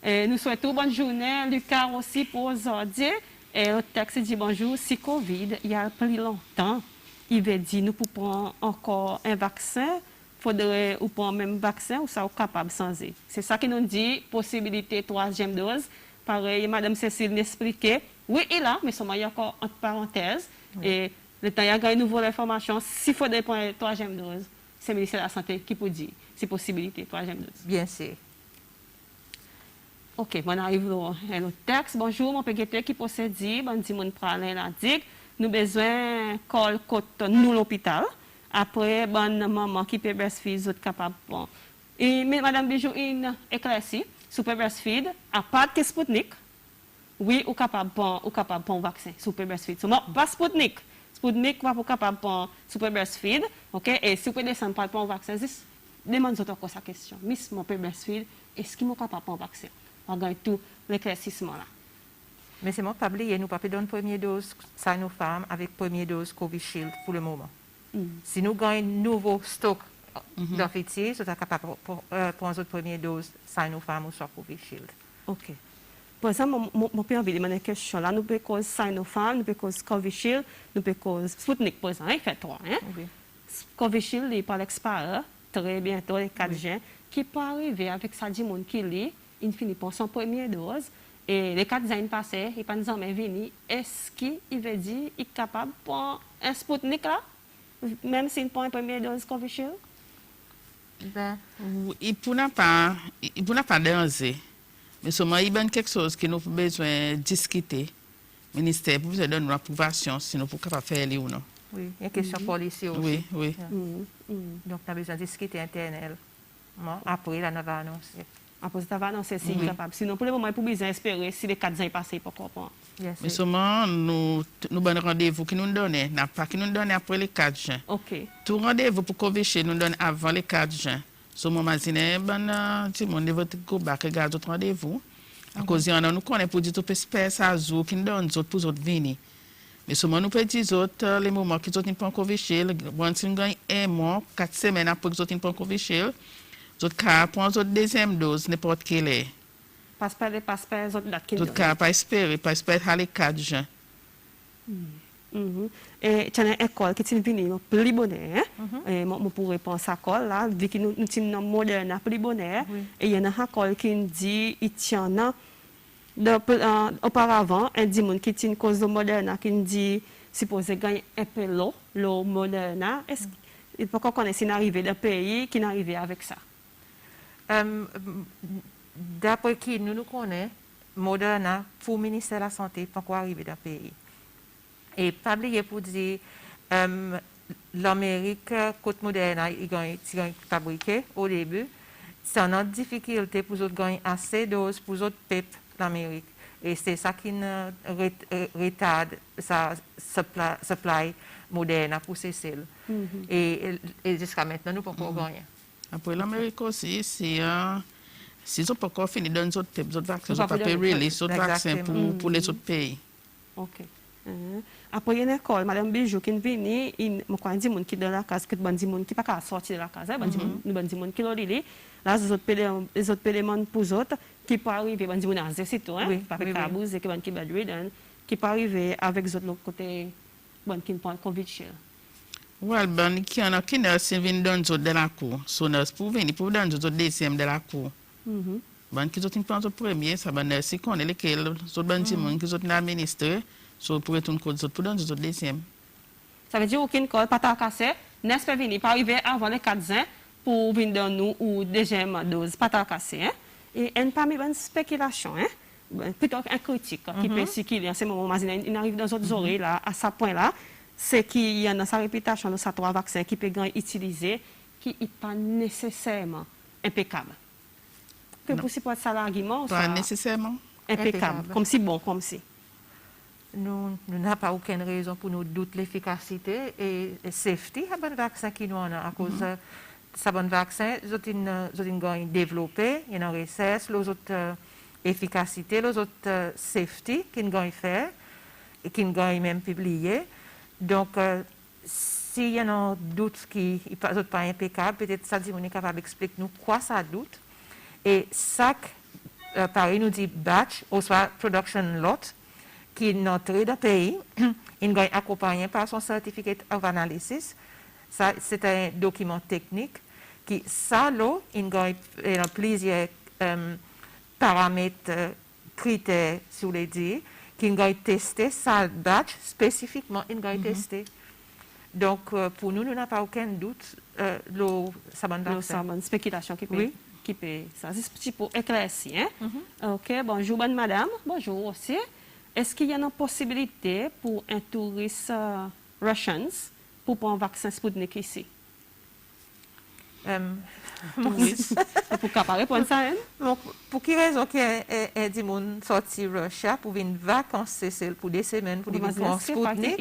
Et nous souhaitons bonne journée Lucas aussi pour aujourd'hui. Et le texte dit bonjour, si Covid il y a plus longtemps, il veut dire nous pour prendre encore un vaccin. Faudrait ou prendre même vaccin ou ça est capable de changer. C'est ça qui nous dit possibilité 3e dose. Pareil, Madame Cécile m'expliquait. Oui, il a, mais il y a encore entre parenthèses. Oui. Et le temps il y a une nouvelle information. S'il faudrait prendre 3e dose, c'est le ministère de la Santé qui peut dire si possibilité 3e dose. Bien sûr. OK, on arrive au texte. Bonjour, mon pégueté qui possède dit, bon dit mon pralin la dit, nous besoin call côté nous l'hôpital. Après, bonne maman qui peut breastfeed, autres capables. Bon. Et Madame Bijou, une éclaircie, super breastfeed, à part que Sputnik, oui, ou capable de vaccin, super breastfeed. So, pas Sputnik. Sputnik, va pour capable de super breastfeed, ok? Et si vous pouvez descendre par un vaccin, demandez encore sa question. Miss, mon super breastfeed, est-ce qu'il est capable de vaccin? On gagne tout l'éclaircissement là. Mais c'est moi, pas oublier, nous ne pouvons pas donner première dose, ça nous femmes, avec première dose Covishield pour le moment. Si nous gagnons un nouveau stock d'officiers, nous sommes capables de prendre notre première dose, ça nous femmes ou soit Covishield. OK. par exemple, mon père avait demandé une question là. Nous pouvons cause Sinopharm, nous pouvons cause Covishield, nous pouvons cause Sputnik, par exemple, il fait 3. Hein? Oui. Covishield, il parle l'expire très bientôt, les 4 juin, qui peut arriver avec ça, du monde qui lit, il finit pour son première dose. Et les 4 ans passés, il pas nous jamais venu. Est-ce qu'il veut dire qu'il est capable de prendre un Sputnik là, même s'il prend une première dose Covishield? Ben, Il ne peut pas danser. Mais seulement, il y a quelque chose que nous avons besoin de discuter. Le ministère pour nous donner une approbation, sinon pour capable faire les ou non. oui, il y a une question policière aussi. Oui, oui. Donc, on a besoin de discuter interne. Après, là, on va annoncer. Après, ça va annoncer s'il est capable. Sinon, pour le moment, il faut bien espérer si les 4 ans passés pour comprendre. Yes, Mais seulement, nous avons un rendez-vous qui nous donne, pas qui nous donne après les 4 juin. OK. Tout rendez-vous pour Covishield nous donne avant les 4 juin. So, mon mazine, tout le monde devrait go back regarder d'autres rendez-vous. À cause de nous connaît pour dire tout peut faire ça jour qui nous donne autres pour autres venir. Mais seulement nous peut dire autres les moments qui autres pas Covishield, bon si nous gagne un mois, 4 semaines après que autres pas Covishield, autres cas pour autre deuxième dose n'importe quelle est. Passe pas les autres dates qui D'autres cas pas espérer à les 4 juin. Et tu as une école qui est venue plus bonheur. Et moi pourrais penser à l'école là, vu que nous sommes modernes plus bonheur. Et il y a une école qui dit il tient auparavant un dimanche qui tient une cause de moderne qui dit supposé gagner un peu l'eau moderne. Est-ce qu'il faut qu'on connaisse une arrivée d'un pays qui n'arrive avec ça? D'après qui nous connaissons, Moderna, pour le ministère de la Santé, pas encore arrivé dans le pays. Et pas oublier pour dire, l'Amérique, côté Moderna, ils ont fabriqué au début. C'est une difficulté pour eux de gagner assez de doses pour eux PEP l'Amérique. Et c'est ça qui retarde sa supply Moderna pour ces cellules. Et jusqu'à maintenant, nous ne pouvons pas gagner. Après l'Amérique aussi, si ils n'ont pas encore fini de donner d'autres vaccins, ils n'ont pas pu release d'autres vaccins pour les autres pays. OK. Après, il y a une école, Madame Bijou, qui est venue, il y a des gens qui sont dans la case, qui ne sont pas sortis de la case, il y a des gens qui sont là, là, les autres éléments pour les autres, qui peuvent arriver, des gens qui sont tout, pas avec la bouse, qui sont bedridden, qui peuvent arriver avec les autres côté, qui prennent Covid-19. Oui, qui en a qui ne viennent dans de la cour, son pour venir pour dans le deuxième de la cour. Bon, qui sont pas au premier, ça va si qu'on est lesquels, sont des gens qui sont administrés, sont pour être pour dans le deuxième. Ça veut dire aucune code, pas ta cassé, n'est-ce pas venir, pas arriver avant les 4 ans pour venir dans nous ou deuxième dose, pas ta cassé. Et parmi les spéculations, plutôt un critique qui peut circuler en ce moment, il arrive dans d'autres oreilles là, à ce point-là. C'est qu'il y a dans sa réputation de ces 3 vaccins qui peuvent utiliser, qui n'est pas nécessairement impeccable. Que pour supporter ça l'argument? Pas nécessairement impeccable. Comme si bon, comme si. Nous n'avons pas aucune raison pour nous douter l'efficacité et safety à bon vaccin qui nous en a à cause de ce bon vaccin, ils ont développé, il y a une recherche, les autres efficacité, les autres safety qu'ils ont fait et qu'ils ont même publié. Donc, s'il y a un doute qui n'est pas impeccable, peut-être ça dit on est capable d'expliquer nous quoi ça doute. Et chaque Paris nous dit batch, ou soit production lot, qui est entré dans le pays, il est accompagné par son certificate of analysis. Ça, c'est un document technique qui, ça, il a plusieurs paramètres, critères sur les dires, qu'il a testé, ça batch spécifiquement, il a testé. Donc, pour nous, nous n'avons pas aucun doute, ça va C'est une spéculation qui peut, ça c'est un petit peu éclairci. OK, bonjour, bonne madame, bonjour aussi. Est-ce qu'il y a une possibilité pour un touriste russian pour prendre un vaccin Sputnik ici? Pour capable répondre ça, pour quelle raison qu'il y a des gens sortis de Russie pour venir vacances pour des semaines pour venir prendre Sputnik?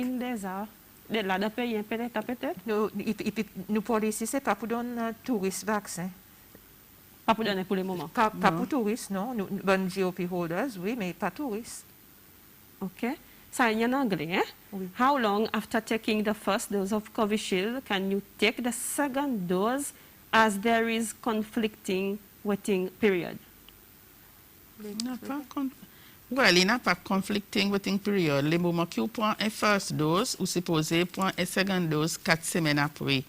Là, dans le pays, peut-être? Nous parlons ici, ce n'est pas pour donner touristes vaccin. Pas pour donner pour le moment? Pas pour touristes, non. Nous, bon GOP holders, oui, mais pas touristes. OK. Ça, il y a en anglais. Oui. How long after taking the first dose of Covishield can you take the second dose as there is conflicting waiting period? Well, il n'y a pas conflicting waiting period. Les moments qui prend une first dose, ou supposé prendre une second dose 4 semaines après.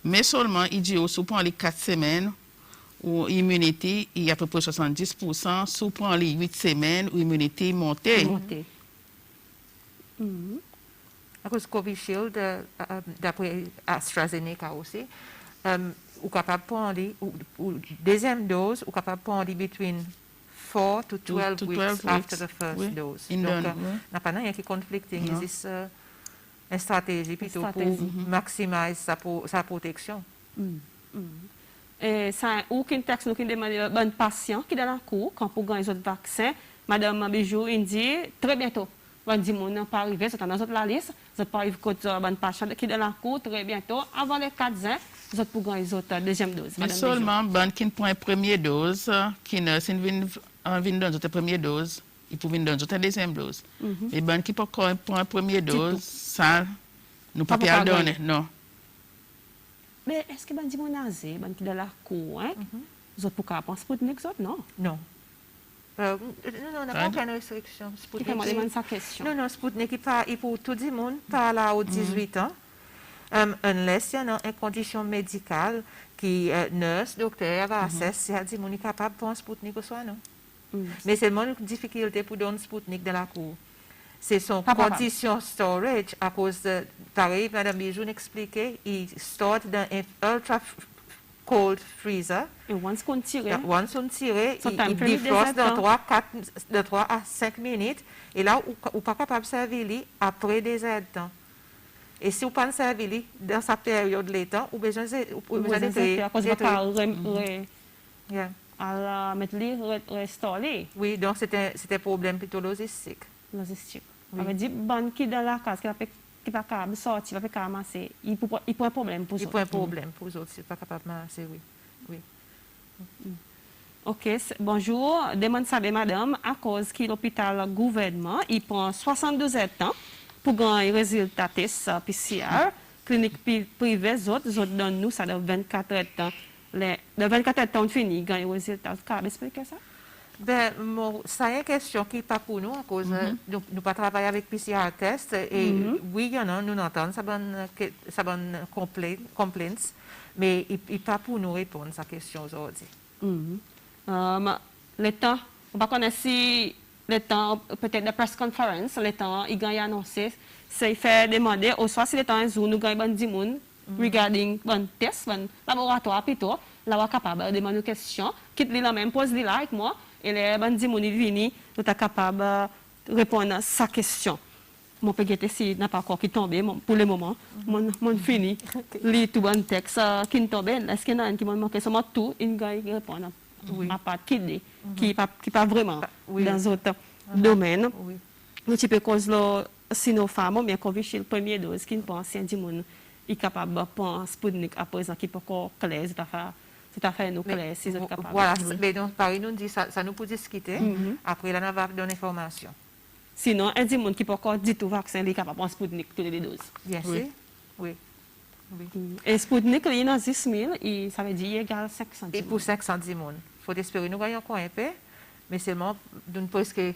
Mais seulement, il dit, si vous prenez les 4 semaines, ou immunité, il y a à peu près 70%. Si vous prenez les 8 semaines, ou immunité montée. À cause Covishield, d'après AstraZeneca aussi, ou capable de prendre, ou deuxième dose, ou capable de prendre between 4 to 12 weeks after the first dose. Donc, n'a pas rien qui conflicting. C'est une stratégie plutôt pour maximiser sa protection. Et ça, aucun texte qui demande un patient qui est dans la cour, quand pour gagner les autres vaccins, Madame Bijou, il dit très bientôt. On dit, mon n'a pas arrivé, c'est dans la liste. Vous pas arrivé quand un patient qui est dans la cour, très bientôt, avant les 4 ans, vous êtes pour gagner les autres deuxième dose. Mais seulement, bon, qui prend une première dose, qui ne vient dans une première dose, il peut venir dans une deuxième dose. Mais bon, qui prend une première dose, ça, nous ne pouvons pas donner, non. Mais est-ce que vous dit, mon azé, qui est dans la cour, hein? Vous êtes pour qu'à penser Sputnik, non? Non. Non, on n'a aucune restriction. Il demande sa question. Non, non, Sputnik, il pour tout le monde, pas là aux 18 ans. Unless il y a une condition médicale qui nurse, docteur, va assess, il dit, on est capable de prendre Sputnik ou soit non. Mais c'est une difficulté pour donner Sputnik dans la cour. C'est son condition storage à cause de, pareil, Madame Bijou expliquait, il store dans un ultra cold freezer. Et once qu'on tire, il défroste de 3 à 5 minutes. Et là, on n'est pas capable de servir après des heures de temps. Et si on ne peut pas servir dans sa période de temps, on a besoin de créer. À cause de à mettre les restaurer. Oui, donc c'était un problème plutôt logistique. Logistique. On va dire, bon, qui est dans la case, qui n'est pas capable de sortir, qui n'est pas capable de masser, il prend un problème pour ça. Il prend un problème pour les autres, il n'est pas capable de masser, oui. Ok, bonjour. Demande ça, madame, à cause que l'hôpital gouvernement, il prend 72 temps pour gagner les résultats test PCR. Clinique privée, les autres donnent nous ça de 24 heures de temps. De 24 heures de temps, on finit, gagne les résultats. Vous pouvez expliquer ça? Ben, c'est une question qui n'est pas pour nous, à cause nous ne pas travailler avec PCR test. Et oui, il y en a, nous entendons ça bonne complaints, mais il n'est pas pour nous répondre à cette question aujourd'hui. Le temps, on va connaître si le temps, peut-être de press conference, le temps, il gagne annoncé, c'est faire demander, ou soit si le temps est où nous gagnons 10 personnes regarding bon test, bon laboratoire plutôt, là on est capable de demander une question, quitte la même pose là avec moi, et les bon 10 personnes viennent, nous sommes capables de répondre à sa question. Mon peut-être si n'a pas encore qui tombe pour le moment, mon fini, lit tout bon texte qui tombe, est-ce qu'il y en a qui m'a manqué seulement tout, il gagne répondre. À part qui pas vraiment dans d'autres domaines. Nous type cause le Sinopharm bien Covishield première dose qui pense ancien du monde est capable de prendre Sputnik à présent qui peut encore clair c'est à faire nous clair si vous êtes capable. Voilà, mais donc Paris nous dit ça nous peut discuter après là on va donner information. Sinon un du monde qui peut encore dit tout vaccin il est capable de prendre Sputnik toutes les doses. Bien sûr. Oui. Et Sputnik il y a 10 000 et ça veut dire égal 500. Et pour 510 personnes. Il faut espérer nous gagnons encore un peu, mais seulement parce que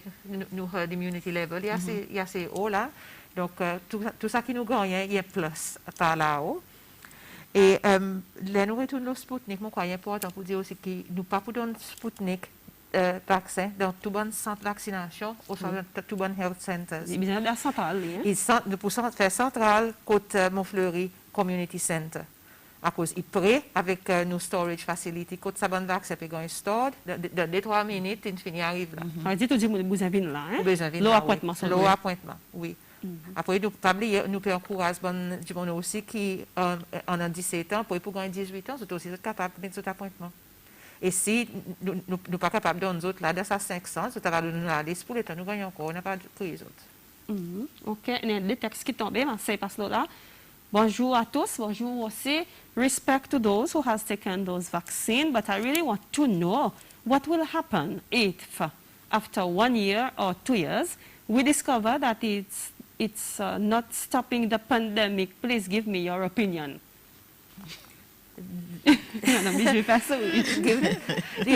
nous herd immunity level il y a assez haut là. Donc tout ça qui nous gagne, il y a plus par là-haut. Et là nous retournons au Sputnik, je crois important pour dire aussi que nous pas pour donner Sputnik vaccin dans tout bon centre de vaccination ou dans tout bon health centers. Il y a besoin de centrale. Nous pouvons faire centrale côté Montfleury Community Center. À cause il prêt avec nos storage facility quand ça bon vaccin peut gagner stored dans 2-3 minutes il finit arrive là. On dit tout le monde besoin venir là hein. L'eau appointement oui. Après nous pas oublier nous peut encourager du monde aussi qui en a 17 ans pour gagner 18 ans c'est aussi capable de mettre cet appointement. Et si nous pas capable de nous autres là dans ça 500 ça va nous la liste pour le temps nous gagnons encore on n'a pas pris les autres. OK, il y a des textes qui tombent c'est parce là. Bonjour à tous, bonjour aussi. Respect to those who has taken those vaccines, but I really want to know what will happen if, after 1 year or 2 years, we discover that it's not stopping the pandemic. Please give me your opinion. The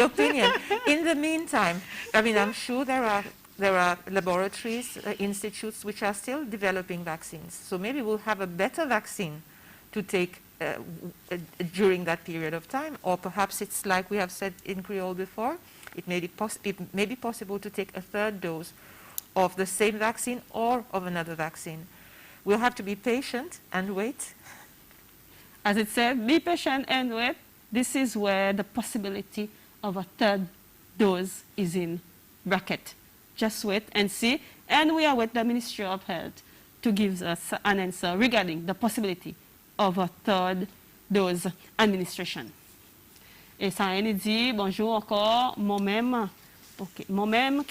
opinion. In the meantime, I mean, I'm sure there are there are laboratories, institutes which are still developing vaccines. So maybe we'll have a better vaccine to take during that period of time, or perhaps it's like we have said in Creole before, it may be possible to take a third dose of the same vaccine or of another vaccine. We'll have to be patient and wait. As it said, be patient and wait. This is where the possibility of a third dose is in bracket. Just wait and see. And we are with the Ministry of Health to give us an answer regarding the possibility of a third dose administration. Et ça a dit, bonjour encore, moi-même, okay. Moi-même,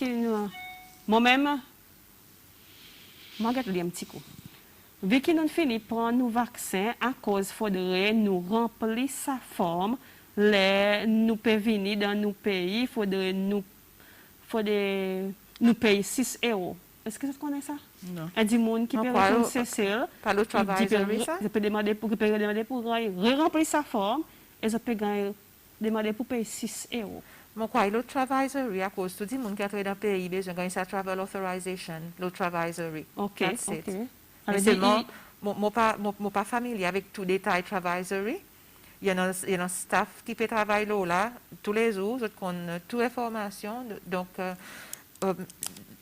moi, je vais un petit coup. Vu que nous finissons prendre nos vaccins, à cause faudrait nous remplir sa forme, nous pouvons venir dans nos pays, faudrait nous payer 6 €. Est-ce que vous connaissez ça? Non. Il y a des gens qui peuvent retourner Cécile. Par le travail, ça? Ils peuvent demander pour remplir sa forme et ils peuvent demander pour payer 6 €. Mon quoi, l'autre advisory à cause tout le monde qui a travaillé dans le pays, besoin de sa travel authorization, l'autre advisory. OK, That's OK. it. Mais seulement, moi pas familier avec tout détail advisory. Il y a un staff qui peut travailler là tous les jours, ils ont toute information, donc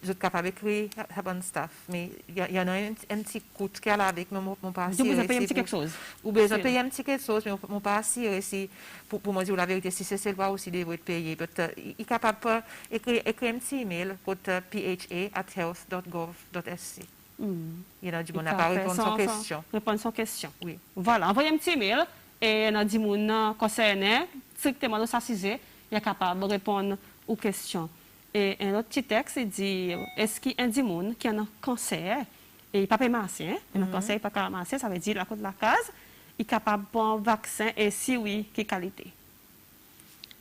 vous êtes capable d'écrire à bon staff. Mais il y en a un petit coût qui est là avec mon pas assuré. Vous avez payé un petit quelque chose. Ou besoin de payer un petit quelque chose, mais mon pas assuré si pour me dire la vérité, si c'est le droit aussi de payer. Il est capable d'écrire un petit email pour pha@health.gov.sc. Il y a du monde à pas répondre sans question. Répondre sans question. Oui. Voilà, envoyez un petit email et il y a des gens concernés, strictement de s'assiser, il est capable de répondre aux questions. Et un autre petit texte, il dit, est-ce qu'il y a des gens qui ont un cancer et il ne peut pas masser, un cancer, il ne peut pas masser, ça veut dire la côte de la case, il est capable de prendre un vaccin et si oui, quelle qualité?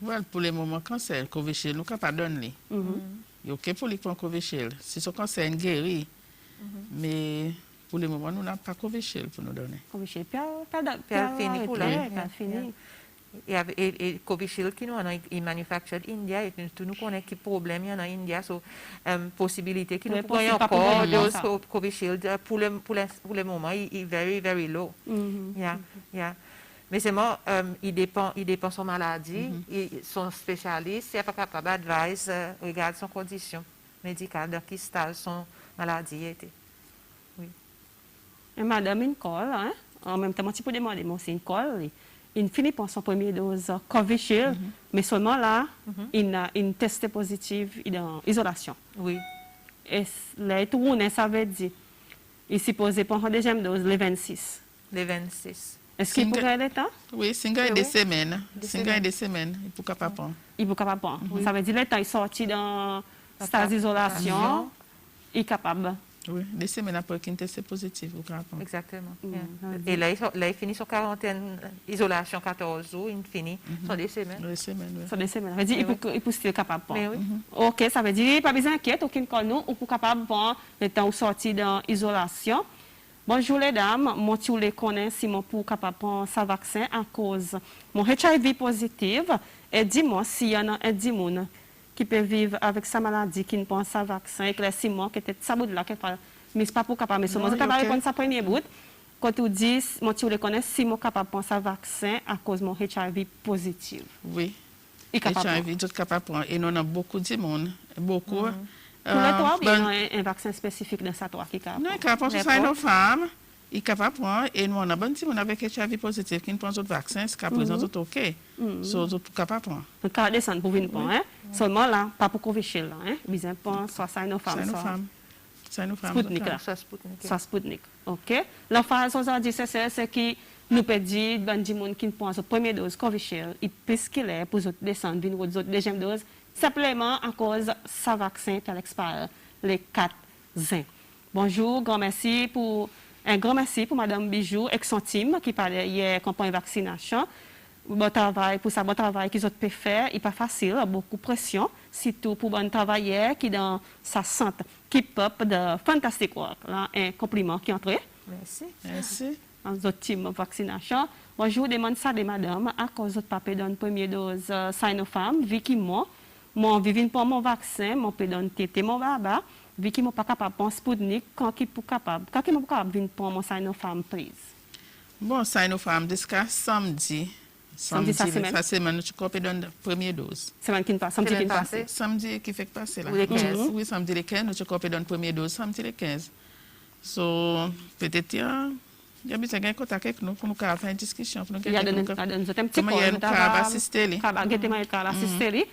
Well, pour le moment, cancer, Covishield, nous ne pouvons pas donner. Il y a OK pour les prendre Covishield. Si ce cancer est guéri, mais pour le moment, nous n'avons pas Covishield pour nous donner. Covishield, fini pour là. fini. Et Covishield qui nous est manufactured in India, et tout nous connaît qui problème il y en a en India, so possibilité qui nous prend encore dose Covishield pour le moment il very very low. Yeah. Mais c'est moi, il dépend de son maladie, son spécialiste, il n'est pas capable d'advise, regarde son condition médicale, dans quel stade son maladie était. Oui. Et madame, une colle, hein? En même temps, tu peux demander, moi c'est une colle. Il finit par son première dose Covishield, mais seulement là, il a une test positive, il est en isolation. Oui. Et là, tout le monde, ça veut dire, il est supposé prendre la deuxième dose le 26. Le 26. Est-ce qu'il pourrait aller temps? Oui, c'est des semaines. C'est des semaines. Il ne peut pas prendre. Il ne peut pas prendre. Ça veut dire le temps, il est sorti dans stade d'isolation, il est capable. Oui, des semaines après qu'il teste positif, vous pouvez prendre. Exactement. Et là, il finit son quarantaine, isolation 14 jours, il finit sur des semaines. Des semaines, oui. Sur des semaines. Ça veut dire il peut être capable de prendre. Mais oui. OK, ça veut dire il n'y a pas besoin d'inquiéter, aucun cas nous, ou pour capable de prendre le temps où sorti dans l'isolation. Bonjour les dames, moi tu les connais si mon pour capable de prendre sa vaccin à cause mon HIV positif et dis-moi s'il y en a un dimoun qui peut vivre avec sa maladie qui ne prend sa vaccin et que les 6 mois qui était sa bout là mais c'est pas pour capable mais seulement capable de répondre sa première bout quand tu dis moi tu les connais si mon capable de prendre sa vaccin à cause mon HIV positif. Oui. Il capable. HIV tout capable prendre et nous avons beaucoup de monde, beaucoup. Pour le toi, il y a un vaccin spécifique dans ça, toi, qui est capable. Non, il est capable de prendre nos femmes, il est capable de prendre, et nous, on a bon petit monde avec HIV positif qui ne prend d'autres vaccins, c'est qu'à présent, tout OK. So, tout capable de prendre. Donc, quand descendre pour venir prendre, seulement là, pas pour Covishield, hein. Bien, soit ça, nos femmes, ça, nos femmes. Sputnik, là. Soit Sputnik. OK. La phase aujourd'hui, c'est que nous peut dire, ben, du monde qui ne prend sa première dose Covishield, il peut ce qu'il est pour descendre, venir aux autres deuxième dose. Simplement à cause de sa vaccin qui expire les 4 ans. Bonjour, un grand merci pour Mme Bijou et son team qui parlait hier campagne vaccination. Bon travail, pour ça, bon travail qu'ils ont pu faire, il n'est pas facile, beaucoup de pression, surtout pour bon travailleur qui dans sa santé, keep up de fantastic work. Là, un compliment qui est entré. Merci. Merci. Dans notre team de vaccination. Bonjour, demande ça de madame, à cause de papier dans une première dose Sinopharm, Vicky Mo. mon vivin pour mon vaccin, mon peut donner tété mon baba, vu qu'il m'a pas capable prendre Sputnik quand il pour capable, quand il m'a capable venir pour mon Sinopharm prise. Bon, Sinopharm jusqu'à samedi. Samedi, ça semaine, nous avons donné la première dose. Semaine qui passe, samedi qui passe. Samedi qui fait passer là. Oui, les 15. Oui, samedi les 15, nous avons donné la première dose, samedi les 15. So, peut-être, il y a besoin d'un contact avec nous pour nous faire une discussion. Il y a un petit comment il y a un assister. assister.